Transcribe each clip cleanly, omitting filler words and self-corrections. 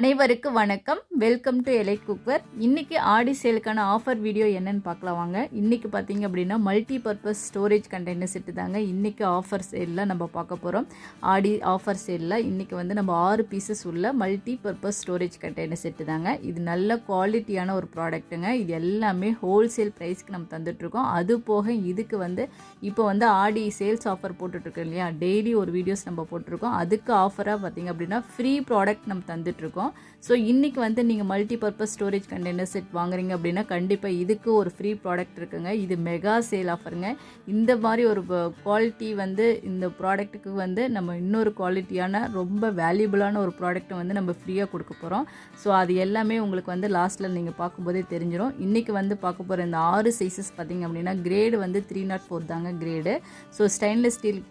அனைவருக்கும் வணக்கம். Welcome to elite cookware. இன்றைக்கி ஆடி சேலுக்கான ஆஃபர் வீடியோ என்னென்னு பார்க்கலாம் வாங்க. இன்றைக்கி பார்த்தீங்க அப்படின்னா multi purpose storage container set தாங்க இன்றைக்கி ஆஃபர் சேலில் நம்ம பார்க்க போகிறோம். ஆடி ஆஃபர் சேலில் இன்றைக்கி வந்து நம்ம 6 பீசஸ் உள்ள multi purpose storage container set தாங்க. இது நல்ல குவாலிட்டியான ஒரு ப்ராடக்ட்டுங்க. இது எல்லாமே ஹோல்சேல் ப்ரைஸ்க்கு நம்ம தந்துட்டுருக்கோம். அது போக இதுக்கு வந்து இப்போ வந்து ஆடி சேல்ஸ் ஆஃபர் போட்டுட்ருக்கோம் இல்லையா, டெய்லி ஒரு வீடியோஸ் நம்ம போட்டிருக்கோம். அதுக்கு ஆஃபராக பார்த்திங்க அப்படின்னா ஃப்ரீ ப்ராடக்ட் நம்ம தந்துட்டுருக்கோம். ஸோ இன்றைக்கி வந்து நீங்கள் multi purpose storage container set வாங்குறீங்க அப்படின்னா கண்டிப்பாக இதுக்கு ஒரு ஃப்ரீ ப்ராடக்ட் இருக்குங்க. இது மெகா சேல் ஆஃபருங்க. இந்த மாதிரி ஒரு குவாலிட்டி வந்து இந்த ப்ராடக்ட்டுக்கு வந்து நம்ம இன்னொரு குவாலிட்டியான ரொம்ப வேல்யூபிளான ஒரு ப்ராடக்ட்டை வந்து நம்ம ஃப்ரீயாக கொடுக்க போகிறோம். ஸோ அது எல்லாமே உங்களுக்கு வந்து லாஸ்ட்டில் நீங்கள் பார்க்கும்போதே தெரிஞ்சிடும். இன்றைக்கி வந்து பார்க்க போகிற இந்த 6 சைஸஸ் பார்த்திங்க அப்படின்னா கிரேடு வந்து 304 தாங்க grade. So stainless steel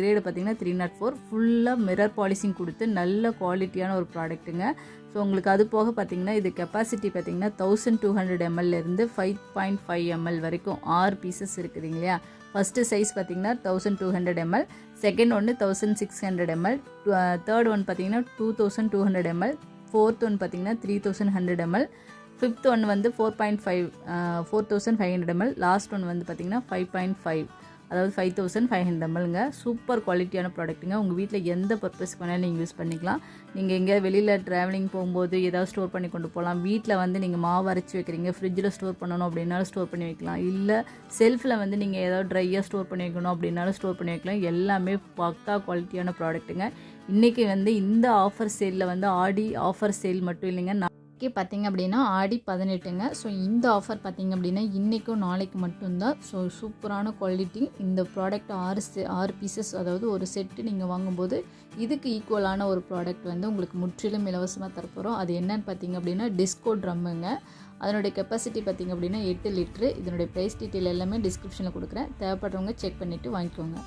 grade பார்த்திங்கன்னா 304 ஃபுல்லாக மிரர் பாலிஷிங் கொடுத்து நல்ல குவாலிட்டியான ஒரு ப்ராடக்ட்டுங்க. ஸோ உங்களுக்கு அது போக பார்த்திங்கன்னா இது கெப்பாசிட்டி பார்த்திங்கன்னா 1200 ml 5.5 ml வரைக்கும் 6 பீசஸ் இருக்குதுங்க இல்லையா. ஃபஸ்ட்டு சைஸ் பார்த்திங்கன்னா 1200 ml, செகண்ட் ஒன்று 1600 ml, தேர்ட் ஒன் பார்த்திங்கன்னா 2200 ml, ஃபோர்த் ஒன் பார்த்திங்கன்னா 3100 ml, ஃபிஃப்த் ஒன் வந்து 4500 ml, லாஸ்ட் ஒன் வந்து பார்த்திங்கன்னா 5.5, அதாவது 5500 mlங்க. சூப்பர் குவாலிட்டியான ப்ராடக்ட்டுங்க. உங்கள் வீட்டில் எந்த பர்பஸ்க்கு வேணாலும் நீங்கள் யூஸ் பண்ணிக்கலாம். நீங்கள் எங்கேயாவது வெளியில் ட்ராவலிங் போகும்போது ஏதாவது ஸ்டோர் பண்ணி கொண்டு போகலாம். வீட்டில் வந்து நீங்கள் மாவு அரைச்சி வைக்கிறீங்க, ஃப்ரிட்ஜில் ஸ்டோர் பண்ணணும் அப்படின்னாலும் ஸ்டோர் பண்ணி வைக்கலாம். இல்லை செல்ஃபில் வந்து நீங்கள் ஏதாவது ட்ரையாக ஸ்டோர் பண்ணி வைக்கணும் அப்படின்னாலும் ஸ்டோர் பண்ணி வைக்கலாம். எல்லாமே பக்கா குவாலிட்டியான ப்ராடக்ட்டுங்க. இன்றைக்கி வந்து இந்த ஆஃபர் சேலில் வந்து ஆடி ஆஃபர் சேல் மட்டும் இல்லைங்க, பார்த்திங்க அப்படின்னா ஆடி 18ங்க. ஸோ இந்த ஆஃபர் பார்த்திங்க அப்படின்னா இன்றைக்கும் நாளைக்கு மட்டும்தான். ஸோ சூப்பரான குவாலிட்டி. இந்த ப்ராடக்ட் 6 பீசஸ், அதாவது ஒரு செட்டு நீங்கள் வாங்கும்போது இதுக்கு ஈக்குவலான ஒரு ப்ராடக்ட் வந்து உங்களுக்கு முற்றிலும் இலவசமாக தரப்போகிறோம். அது என்னன்னு பார்த்திங்க அப்படின்னா டிஸ்கோ ட்ரம்முங்க. அதனுடைய கெப்பாசிட்டி பார்த்திங்க அப்படின்னா 8 லிட்ரு. இதனுடைய ப்ரைஸ் டீட்டெயில் எல்லாமே டிஸ்கிரிப்ஷனில் கொடுக்குறேன். தேவைப்படுறவங்க செக் பண்ணிவிட்டு வாங்கிக்கோங்க.